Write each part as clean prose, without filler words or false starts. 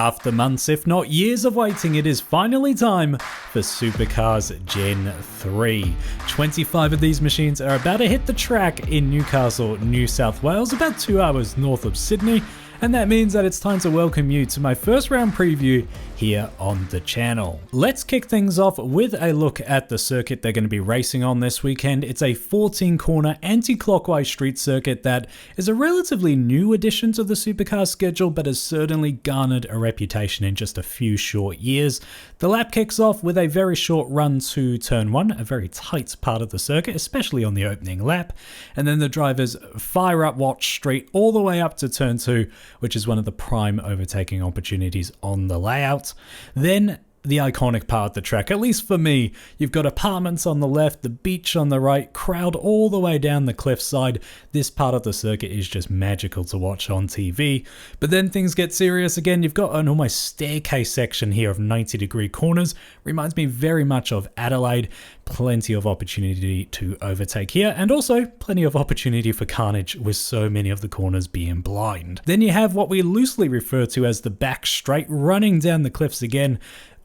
After months, if not years of waiting, it is finally time for Supercars Gen 3. 25 of these machines are about to hit the track in Newcastle, New South Wales, about 2 hours north of Sydney. And that means that it's time to welcome you to my first round preview here on the channel. Let's kick things off with a look at the circuit they're going to be racing on this weekend. It's a 14-corner anti-clockwise street circuit that is a relatively new addition to the Supercars schedule, but has certainly garnered a reputation in just a few short years. The lap kicks off with a very short run to turn 1, a very tight part of the circuit, especially on the opening lap. And then the drivers fire up Watch Street all the way up to turn 2, which is one of the prime overtaking opportunities on the layout. Then the iconic part of the track, at least for me, you've got apartments on the left, the beach on the right, crowd all the way down the cliffside. This part of the circuit is just magical to watch on TV. But then things get serious again. You've got an almost staircase section here of 90-degree corners. Reminds me very much of Adelaide. Plenty of opportunity to overtake here, and also plenty of opportunity for carnage with so many of the corners being blind. Then you have what we loosely refer to as the back straight, running down the cliffs again,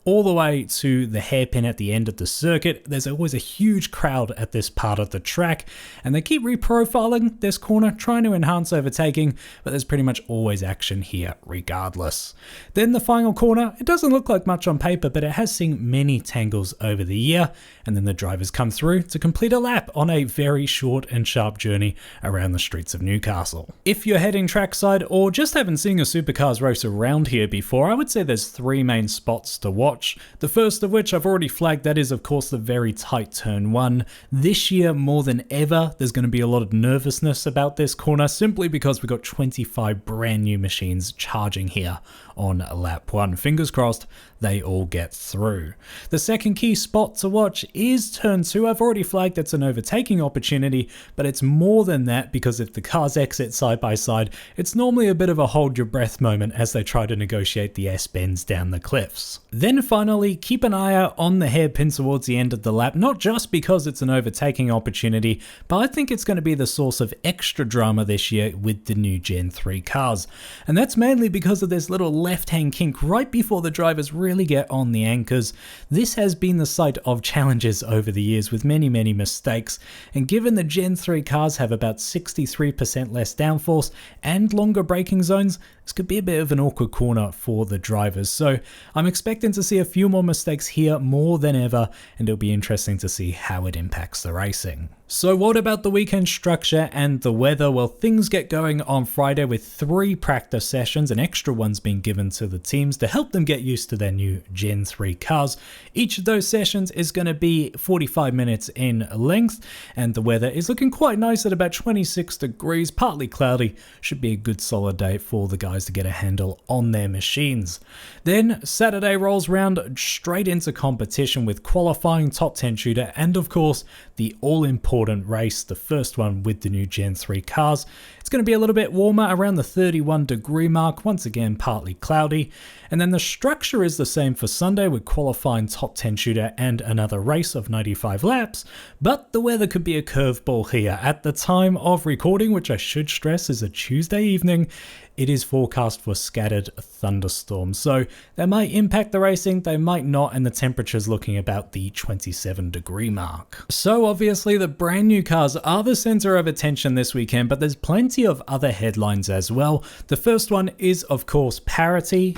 all the way to the hairpin at the end of the circuit. There's always a huge crowd at this part of the track, and they keep reprofiling this corner, trying to enhance overtaking, but there's pretty much always action here regardless. Then the final corner, it doesn't look like much on paper, but it has seen many tangles over the year, and then the drivers come through to complete a lap on a very short and sharp journey around the streets of Newcastle. If you're heading trackside or just haven't seen a Supercars race around here before, I would say there's 3 main spots to watch. The first of which I've already flagged, that is of course the very tight turn 1. This year more than ever, there's going to be a lot of nervousness about this corner simply because we've got 25 brand new machines charging here on lap 1. Fingers crossed they all get through. The second key spot to watch is turn 2. I've already flagged it's an overtaking opportunity, but it's more than that because if the cars exit side by side, it's normally a bit of a hold your breath moment as they try to negotiate the S-bends down the cliffs. Then finally, keep an eye out on the hairpin towards the end of the lap, not just because it's an overtaking opportunity, but I think it's going to be the source of extra drama this year with the new Gen 3 cars. And that's mainly because of this little left-hand kink right before the drivers really get on the anchors. This has been the site of challenges over the years with many mistakes, and given the Gen 3 cars have about 63% less downforce and longer braking zones, this could be a bit of an awkward corner for the drivers. So I'm expecting to see a few more mistakes here more than ever, and it'll be interesting to see how it impacts the racing. So what about the weekend structure and the weather? Well, things get going on Friday with 3 practice sessions and extra ones being given to the teams to help them get used to their new Gen 3 cars. Each of those sessions is going to be 45 minutes in length, and the weather is looking quite nice at about 26 degrees, partly cloudy. Should be a good solid day for the guys to get a handle on their machines. Then Saturday rolls round straight into competition with qualifying, top 10 shooter, and of course the all-important race, the first one with the new Gen 3 cars. It's going to be a little bit warmer, around the 31-degree mark, once again partly cloudy. And then the structure is the same for Sunday with qualifying, top 10 shooter, and another race of 95 laps. But the weather could be a curveball here. At the time of recording, which I should stress is a Tuesday evening, it is forecast for scattered thunderstorms. So they might impact the racing, they might not, and the temperature's looking about the 27-degree mark. So obviously the brand new cars are the center of attention this weekend, but there's plenty of other headlines as well. The first one is of course parity.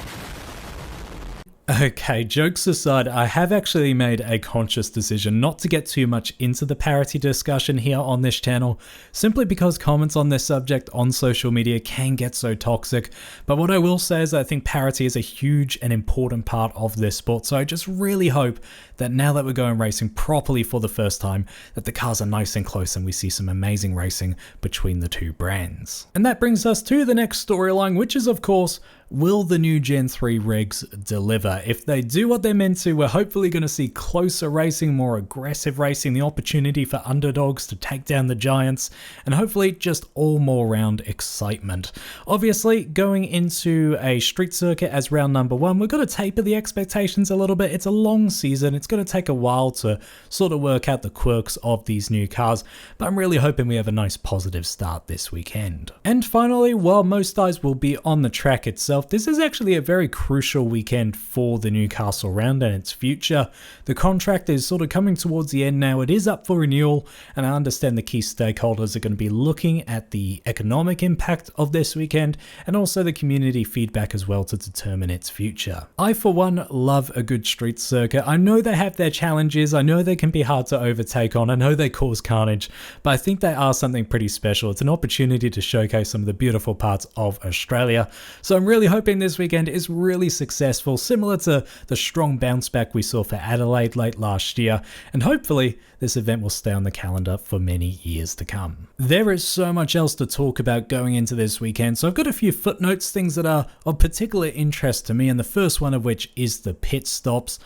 Okay, jokes aside, I have actually made a conscious decision not to get too much into the parity discussion here on this channel, simply because comments on this subject on social media can get so toxic. But what I will say is I think parity is a huge and important part of this sport, so I just really hope that now that we're going racing properly for the first time, that the cars are nice and close and we see some amazing racing between the 2 brands. And that brings us to the next storyline, which is of course, will the new Gen 3 regs deliver? If they do what they're meant to, we're hopefully going to see closer racing, more aggressive racing, the opportunity for underdogs to take down the giants, and hopefully just all more round excitement. Obviously, going into a street circuit as round number 1, we've got to taper the expectations a little bit. It's a long season. It's going to take a while to sort of work out the quirks of these new cars, but I'm really hoping we have a nice positive start this weekend. And finally, while most eyes will be on the track itself, itself, this is actually a very crucial weekend for the Newcastle round and its future. The contract is sort of coming towards the end now. It is up for renewal, and I understand the key stakeholders are going to be looking at the economic impact of this weekend and also the community feedback as well to determine its future. I, for one, love a good street circuit. I know they have their challenges. I know they can be hard to overtake on. I know they cause carnage, but I think they are something pretty special. It's an opportunity to showcase some of the beautiful parts of Australia. So I'm really hoping this weekend is really successful, similar to the strong bounce back we saw for Adelaide late last year, and hopefully this event will stay on the calendar for many years to come. There is so much else to talk about going into this weekend, so I've got a few footnotes, things that are of particular interest to me, and the first one of which is the pit stops.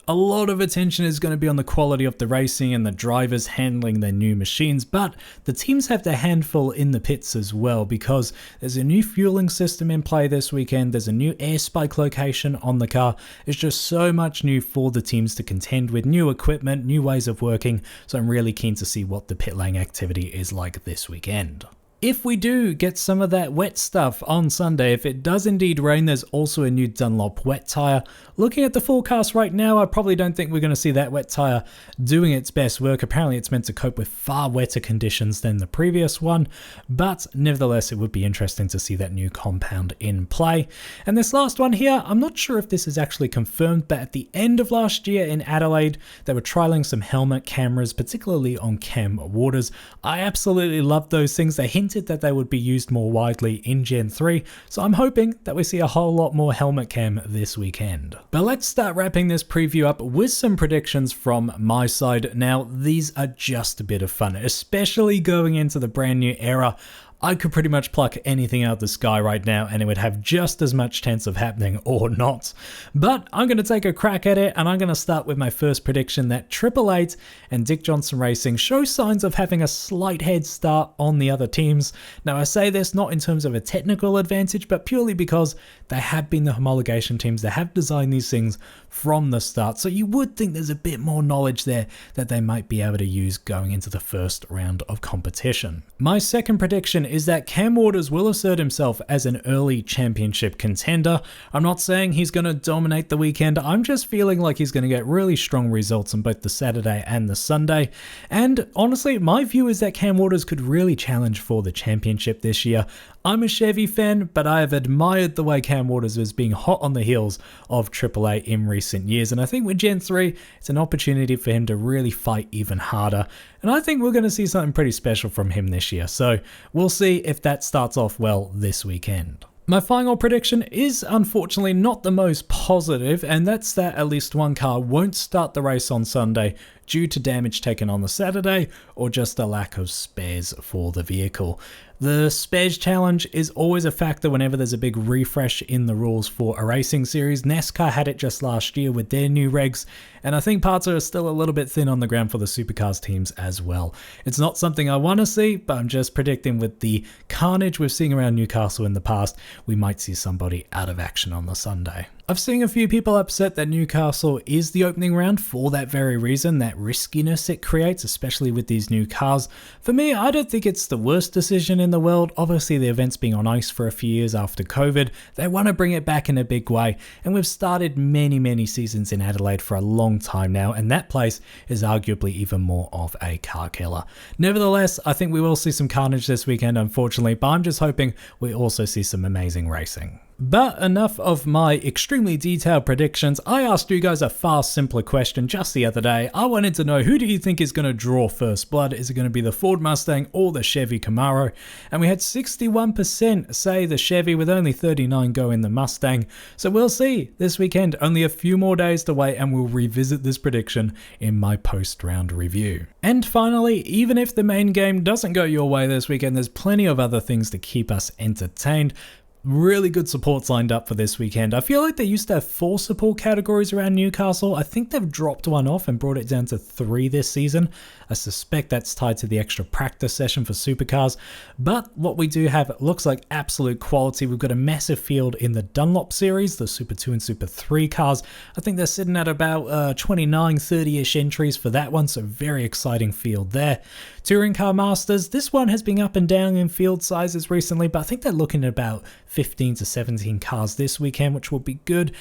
A lot of attention is going to be on the quality of the racing and the drivers handling their new machines, but the teams have their handful in the pits as well, because there's a new fueling system in play this weekend, there's a new air spike location on the car. It's just so much new for the teams to contend with, new equipment, new ways of working, so I'm really keen to see what the pit lane activity is like this weekend. If we do get some of that wet stuff on Sunday, if it does indeed rain, there's also a new Dunlop wet tyre. Looking at the forecast right now, I probably don't think we're going to see that wet tyre doing its best work. Apparently it's meant to cope with far wetter conditions than the previous one, but nevertheless it would be interesting to see that new compound in play. And this last one here, I'm not sure if this is actually confirmed, but at the end of last year in Adelaide, they were trialling some helmet cameras, particularly on Cam Waters. I absolutely love those things. They hinted that they would be used more widely in Gen 3, so I'm hoping that we see a whole lot more helmet cam this weekend. But let's start wrapping this preview up with some predictions from my side. Now, these are just a bit of fun, especially going into the brand new era. I could pretty much pluck anything out of the sky right now and it would have just as much chance of happening or not. But I'm going to take a crack at it, and I'm going to start with my first prediction that Triple Eight and Dick Johnson Racing show signs of having a slight head start on the other teams. Now I say this not in terms of a technical advantage, but purely because they have been the homologation teams that have designed these things from the start. So you would think there's a bit more knowledge there that they might be able to use going into the first round of competition. My second prediction is that Cam Waters will assert himself as an early championship contender. I'm not saying he's going to dominate the weekend, I'm just feeling like he's going to get really strong results on both the Saturday and the Sunday. And honestly, my view is that Cam Waters could really challenge for the championship this year. I'm a Chevy fan, but I have admired the way Cam Waters was being hot on the heels of Triple Eight in recent years, and I think with Gen 3, it's an opportunity for him to really fight even harder, and I think we're going to see something pretty special from him this year, so we'll see if that starts off well this weekend. My final prediction is unfortunately not the most positive, and that's that at least one car won't start the race on Sunday due to damage taken on the Saturday or just a lack of spares for the vehicle. The spares challenge is always a factor whenever there's a big refresh in the rules for a racing series. NASCAR had it just last year with their new regs, and I think parts are still a little bit thin on the ground for the Supercars teams as well. It's not something I want to see, but I'm just predicting with the carnage we've seen around Newcastle in the past, we might see somebody out of action on the Sunday. I've seen a few people upset that Newcastle is the opening round for that very reason, that riskiness it creates, especially with these new cars. For me, I don't think it's the worst decision in the world. Obviously, the event's been on ice for a few years after COVID. They want to bring it back in a big way, and we've started many seasons in Adelaide for a long time now, and that place is arguably even more of a car killer. Nevertheless, I think we will see some carnage this weekend, unfortunately, but I'm just hoping we also see some amazing racing. But enough of my extremely detailed predictions. I asked you guys a far simpler question just the other day. I wanted to know, who do you think is going to draw first blood? Is it going to be the Ford Mustang or the Chevy Camaro? And we had 61% say the Chevy, with only 39 going the Mustang. So we'll see this weekend. Only a few more days to wait, and we'll revisit this prediction in my post-round review. And finally, even if the main game doesn't go your way this weekend, there's plenty of other things to keep us entertained. Really good supports lined up for this weekend. I feel like they used to have 4 support categories around Newcastle. I think they've dropped one off and brought it down to 3 this season. I suspect that's tied to the extra practice session for Supercars. But what we do have looks like absolute quality. We've got a massive field in the Dunlop series, the Super 2 and Super 3 cars. I think they're sitting at about 29, 30-ish entries for that one, so very exciting field there. Touring Car Masters, this one has been up and down in field sizes recently, but I think they're looking at about 15 to 17 cars this weekend, which will be good.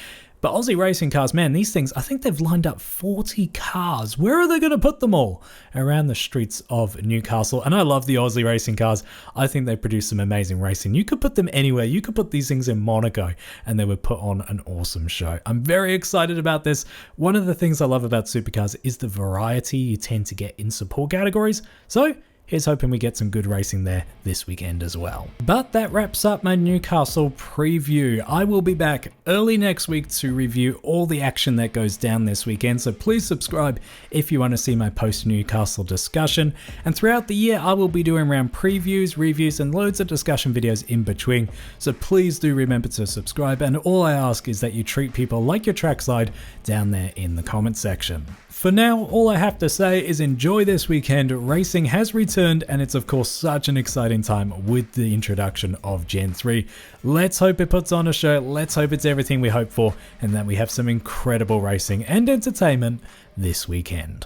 But Aussie racing cars, man, these things, I think they've lined up 40 cars. Where are they going to put them all? Around the streets of Newcastle. And I love the Aussie racing cars. I think they produce some amazing racing. You could put them anywhere. You could put these things in Monaco and they would put on an awesome show. I'm very excited about this. One of the things I love about Supercars is the variety you tend to get in support categories. So here's hoping we get some good racing there this weekend as well. But that wraps up my Newcastle preview. I will be back early next week to review all the action that goes down this weekend, so please subscribe if you want to see my post-Newcastle discussion. And throughout the year, I will be doing round previews, reviews, and loads of discussion videos in between, so please do remember to subscribe, and all I ask is that you treat people like your trackside down there in the comment section. For now, all I have to say is enjoy this weekend. Racing has returned, and it's of course such an exciting time with the introduction of Gen 3. Let's hope it puts on a show, let's hope it's everything we hope for, and that we have some incredible racing and entertainment this weekend.